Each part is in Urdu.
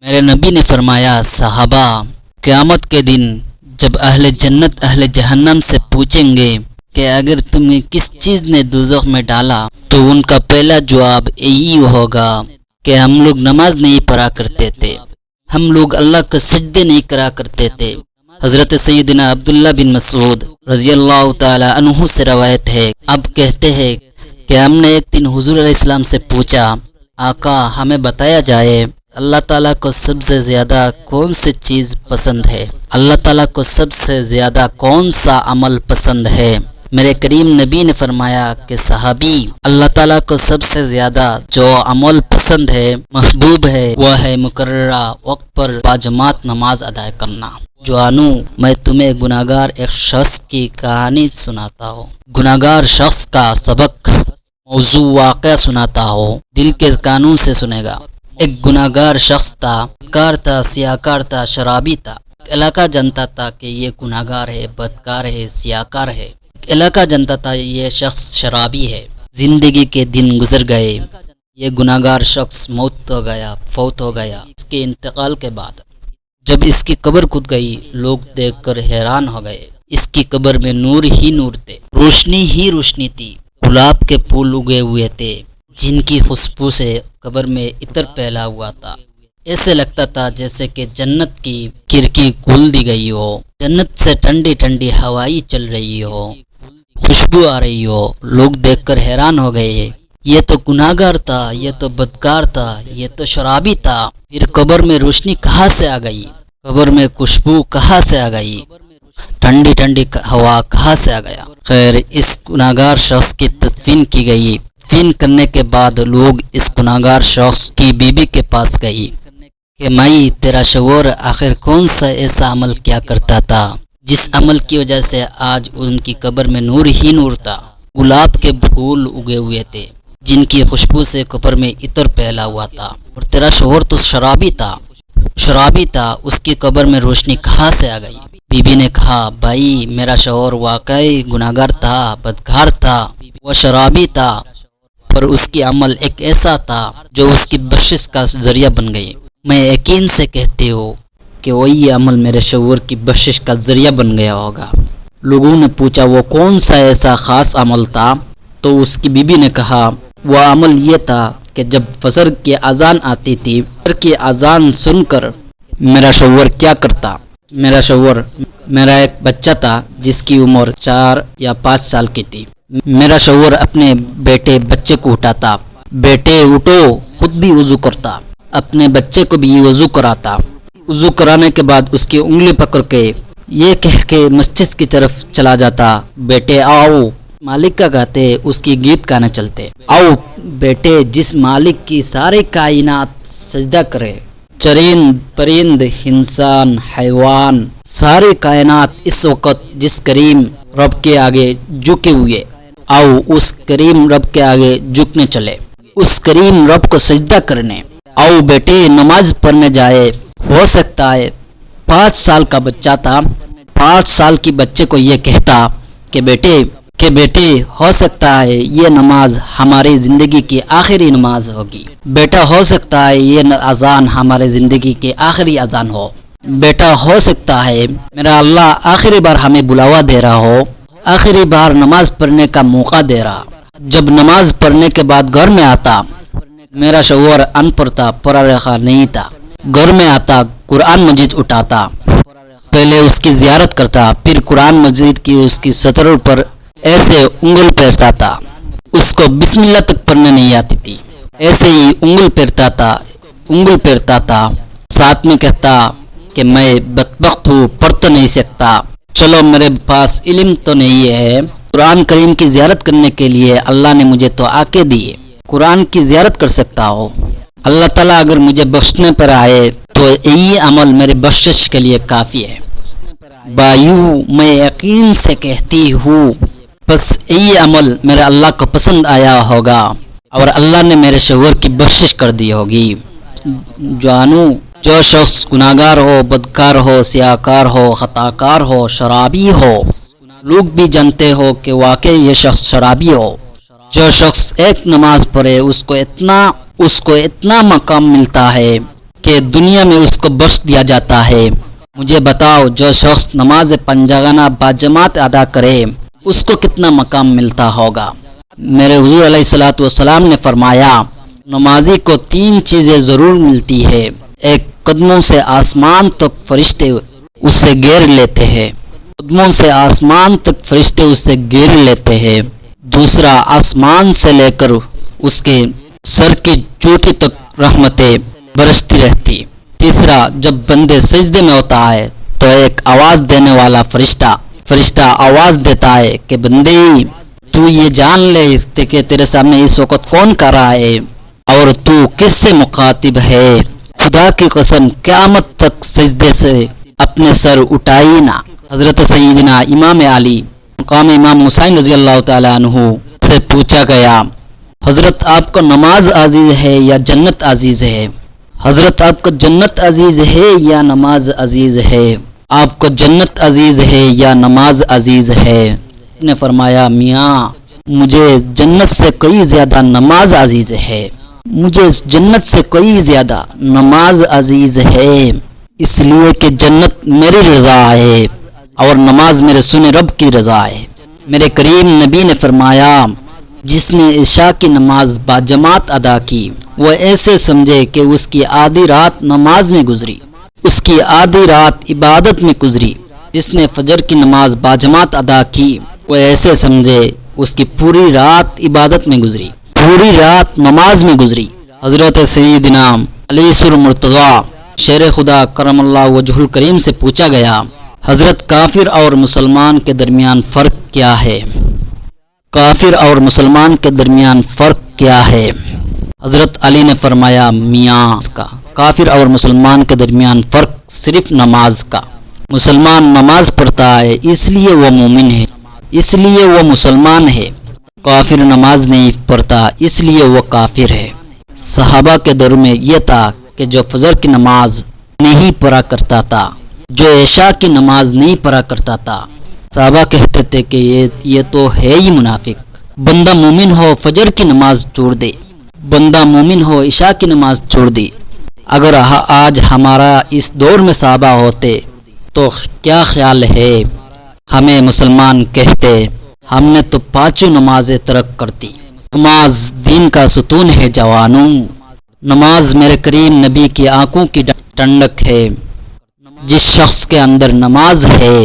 میرے نبی نے فرمایا، صحابہ قیامت کے دن جب اہل جنت اہل جہنم سے پوچھیں گے کہ اگر تمہیں کس چیز نے دوزخ میں ڈالا، تو ان کا پہلا جواب یہی ہوگا کہ ہم لوگ نماز نہیں پڑھا کرتے تھے، ہم لوگ اللہ کو سجدے نہیں کرا کرتے تھے۔ حضرت سیدنا عبداللہ بن مسعود رضی اللہ تعالی عنہ سے روایت ہے، اب کہتے ہیں کہ ہم نے ایک دن حضور علیہ السلام سے پوچھا، آقا ہمیں بتایا جائے اللہ تعالیٰ کو سب سے زیادہ کون سی چیز پسند ہے، اللہ تعالیٰ کو سب سے زیادہ کون سا عمل پسند ہے؟ میرے کریم نبی نے فرمایا کہ صحابی، اللہ تعالیٰ کو سب سے زیادہ جو عمل پسند ہے، محبوب ہے، وہ ہے مقررہ وقت پر باجماعت نماز ادا کرنا۔ جوانو، میں تمہیں گناہگار ایک شخص کی کہانی سناتا ہوں، گناہگار شخص کا سبق، موضوع واقعہ سناتا ہوں، دل کے قانون سے سنے گا۔ ایک گناہگار شخص تھا، کار تھا، سیاکار تھا، شرابی تھا۔ علاقہ جانتا تھا کہ یہ گناہگار ہے، بدکار ہے، سیاکار ہے۔ علاقہ جانتا تھا یہ شخص شرابی ہے۔ زندگی کے دن گزر گئے، یہ گناہگار شخص فوت ہو گیا۔ اس کے انتقال کے بعد جب اس کی قبر کھود گئی، لوگ دیکھ کر حیران ہو گئے۔ اس کی قبر میں نور ہی نور تھے، روشنی ہی روشنی تھی، گلاب کے پھول اگے ہوئے تھے جن کی خوشبو سے قبر میں عطر پھیلا ہوا تھا۔ ایسے لگتا تھا جیسے کہ جنت کی کھڑکی کھول دی گئی ہو، جنت سے ٹھنڈی ٹھنڈی ہوائیں چل رہی ہو، خوشبو آ رہی ہو۔ لوگ دیکھ کر حیران ہو گئے، یہ تو گناہگار تھا، یہ تو بدکار تھا، یہ تو شرابی تھا، پھر قبر میں روشنی کہاں سے آ گئی؟ قبر میں خوشبو کہاں سے آ گئی؟ ٹھنڈی ٹھنڈی ہوا کہاں سے آ گیا؟ خیر، اس گناہگار شخص کی تدفین کی گئی۔ دفن کرنے کے بعد لوگ اس گناہگار شخص کی بیوی کے پاس گئی کہ مائی، تیرا شوہر آخر کون سا ایسا عمل کیا کرتا تھا جس عمل کی وجہ سے آج ان کی قبر میں نور ہی نور تھا، گلاب کے پھول اگے ہوئے تھے جن کی خوشبو سے قبر میں عطر پھیلا ہوا تھا، اور تیرا شوہر تو شرابی تھا، اس کی قبر میں روشنی کہاں سے آ گئی؟ بی بی نے کہا، بھائی میرا شوہر واقعی گناہگار تھا، بدکار تھا، وہ شرابی تھا، پر اس کی عمل ایک ایسا تھا جو اس کی بخشش کا ذریعہ بن گئی۔ میں یقین سے کہتی ہوں کہ وہی عمل میرے شوہر کی بخشش کا ذریعہ بن گیا ہوگا۔ لوگوں نے پوچھا وہ کون سا ایسا خاص عمل تھا؟ تو اس کی بیوی نے کہا، وہ عمل یہ تھا کہ جب فجر کی اذان آتی تھی، فجر کی اذان سن کر میرا شوہر کیا کرتا؟ میرا ایک بچہ تھا جس کی عمر 4 یا 5 سال کی تھی۔ میرا شوہر اپنے بچے کو اٹھاتا، بیٹے اٹھو، خود بھی وضو کرتا، اپنے بچے کو بھی وضو کراتا۔ وضو کرانے کے بعد اس کی انگلی پکڑ کے یہ کہہ کے مسجد کی طرف چلا جاتا، بیٹے آؤ، مالک کا گاتے اس کی گیت گانا چلتے، آؤ بیٹے جس مالک کی ساری کائنات سجدہ کرے، چرند پرند انسان حیوان ساری کائنات اس وقت جس کریم رب کے آگے جھکے ہوئے، آؤ اس کریم رب کے آگے جھکنے چلے، اس کریم رب کو سجدہ کرنے، آؤ بیٹے نماز پڑھنے جائے۔ ہو سکتا ہے 5 سال کا بچہ تھا، 5 سال کی بچے کو یہ کہتا کہ بیٹے ہو سکتا ہے یہ نماز ہماری زندگی کی آخری نماز ہوگی، بیٹا ہو سکتا ہے یہ اذان ہمارے زندگی کی آخری اذان ہو، بیٹا ہو سکتا ہے میرا اللہ آخری بار ہمیں بلاوا دے رہا ہو، آخری بار نماز پڑھنے کا موقع دے رہا۔ جب نماز پڑھنے کے بعد گھر میں آتا، میرا شوہر ان پڑھ تھا، پڑھا لکھا نہیں تھا، گھر میں آتا قرآن مجید اٹھاتا، پہلے اس کی زیارت کرتا، پھر قرآن مجید کی اس کی سطروں پر ایسے انگل پھیرتا تھا، اس کو بسم اللہ تک پڑھنے نہیں آتی تھی، ایسے ہی انگل پھیرتا تھا، ساتھ میں کہتا کہ میں بدبخت ہوں، پڑھ تو نہیں سکتا، چلو میرے پاس علم تو نہیں ہے، قرآن کریم کی زیارت کرنے کے لیے اللہ نے مجھے تو آنکھیں دی، قرآن کی زیارت کر سکتا ہو، اللہ تعالیٰ اگر مجھے بخشنے پر آئے تو یہی عمل میرے بخشش کے لیے کافی ہے۔ بھائیو، میں یقین سے کہتی ہوں بس یہی عمل میرے اللہ کو پسند آیا ہوگا اور اللہ نے میرے شوہر کی بخشش کر دی ہوگی۔ جوانو، جو شخص گناہگار ہو، بدکار ہو، سیاکار ہو، خطاکار ہو، شرابی ہو، لوگ بھی جانتے ہو کہ واقعی یہ شخص شرابی ہو، جو شخص ایک نماز پڑھے اس کو اتنا مقام ملتا ہے کہ دنیا میں اس کو بخش دیا جاتا ہے۔ مجھے بتاؤ جو شخص نماز پنجگانہ باجماعت ادا کرے اس کو کتنا مقام ملتا ہوگا۔ میرے حضور علیہ الصلوۃ والسلام نے فرمایا نمازی کو 3 چیزیں ضرور ملتی ہے۔ ایک، قدموں سے آسمان تک فرشتے اسے گھیر لیتے ہیں، قدموں سے آسمان تک فرشتے اسے گھیر لیتے ہیں۔ دوسرا، آسمان سے لے کر اس کے سر کی چوٹی تک رحمتیں برستی رہتی۔ تیسرا، جب بندے سجدے میں ہوتا ہے تو ایک آواز دینے والا فرشتہ آواز دیتا ہے کہ بندے تو یہ جان لے کہ تیرے سامنے اس وقت کون کر رہا ہے اور تو کس سے مخاطب ہے۔ خدا کی قسم قیامت تک سجدے سے اپنے سر اٹھائی نہ۔ حضرت سیدنا امام علی مقام امام حسین رضی اللہ تعالیٰ عنہ سے پوچھا گیا حضرت آپ کو نماز عزیز ہے یا جنت عزیز ہے؟ حضرت آپ کو جنت عزیز ہے یا نماز عزیز ہے؟ آپ کو جنت عزیز ہے یا نماز عزیز ہے؟ نے فرمایا میاں مجھے جنت سے کئی زیادہ نماز عزیز ہے، مجھے جنت سے کئی زیادہ نماز عزیز ہے، اس لیے کہ جنت میری رضا ہے اور نماز میرے سنے رب کی رضا ہے۔ میرے کریم نبی نے فرمایا جس نے عشاء کی نماز باجماعت ادا کی وہ ایسے سمجھے کہ اس کی آدھی رات نماز میں گزری، اس کی آدھی رات عبادت میں گزری۔ جس نے فجر کی نماز باجماعت ادا کی وہ ایسے سمجھے اس کی پوری رات عبادت میں گزری، پوری رات نماز میں گزری۔ حضرت سیدنا علی سر مرتضیٰ شیر خدا کرم اللہ وجہ الکریم سے پوچھا گیا حضرت کافر اور مسلمان کے درمیان فرق کیا ہے؟ کافر اور مسلمان کے درمیان فرق کیا ہے؟ حضرت علی نے فرمایا میاں کا کافر اور مسلمان کے درمیان فرق صرف نماز کا۔ مسلمان نماز پڑھتا ہے اس لیے وہ مومن ہے، اس لیے وہ مسلمان ہے۔ کافر نماز نہیں پڑھتا اس لیے وہ کافر ہے۔ صحابہ کے دور میں یہ تھا کہ جو فجر کی نماز نہیں پڑھا کرتا تھا، جو عشاء کی نماز نہیں پڑھا کرتا تھا، صحابہ کہتے تھے کہ یہ تو ہے ہی منافق۔ بندہ مومن ہو فجر کی نماز چھوڑ دے، بندہ مومن ہو عشاء کی نماز چھوڑ دے۔ اگر آج ہمارا اس دور میں صحابہ ہوتے تو کیا خیال ہے؟ ہمیں مسلمان کہتے ہم نے تو 5 نمازیں ترک کرتی۔ نماز دین کا ستون ہے جوانوں، نماز میرے کریم نبی کی آنکھوں کی ٹھنڈک ہے۔ جس شخص کے اندر نماز ہے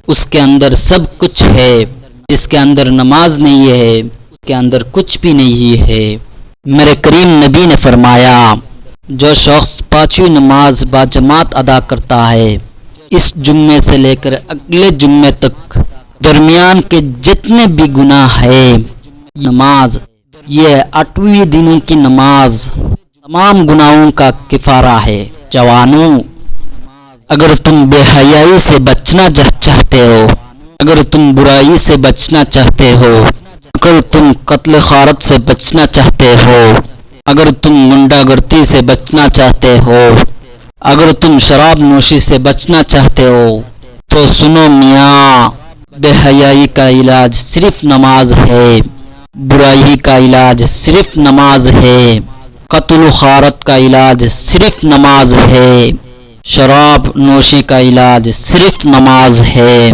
اس کے اندر سب کچھ ہے، جس کے اندر نماز نہیں ہے اس کے اندر کچھ بھی نہیں ہے۔ میرے کریم نبی نے فرمایا جو شخص 5ویں نماز باجماعت ادا کرتا ہے اس جمعے سے لے کر اگلے جمعے تک درمیان کے جتنے بھی گناہ ہے نماز، یہ 8 دنوں کی نماز تمام گناہوں کا کفارہ ہے۔ جوانوں اگر تم بے حیائی سے بچنا چاہتے ہو، اگر تم برائی سے بچنا چاہتے ہو، اگر تم قتل غارت سے بچنا چاہتے ہو، اگر تم گنڈا گردی سے بچنا چاہتے ہو، اگر تم شراب نوشی سے بچنا چاہتے ہو تو سنو میاں، بے حیائی کا علاج صرف نماز ہے، برائی کا علاج صرف نماز ہے، قتل و غارت کا علاج صرف نماز ہے، شراب نوشی کا علاج صرف نماز ہے۔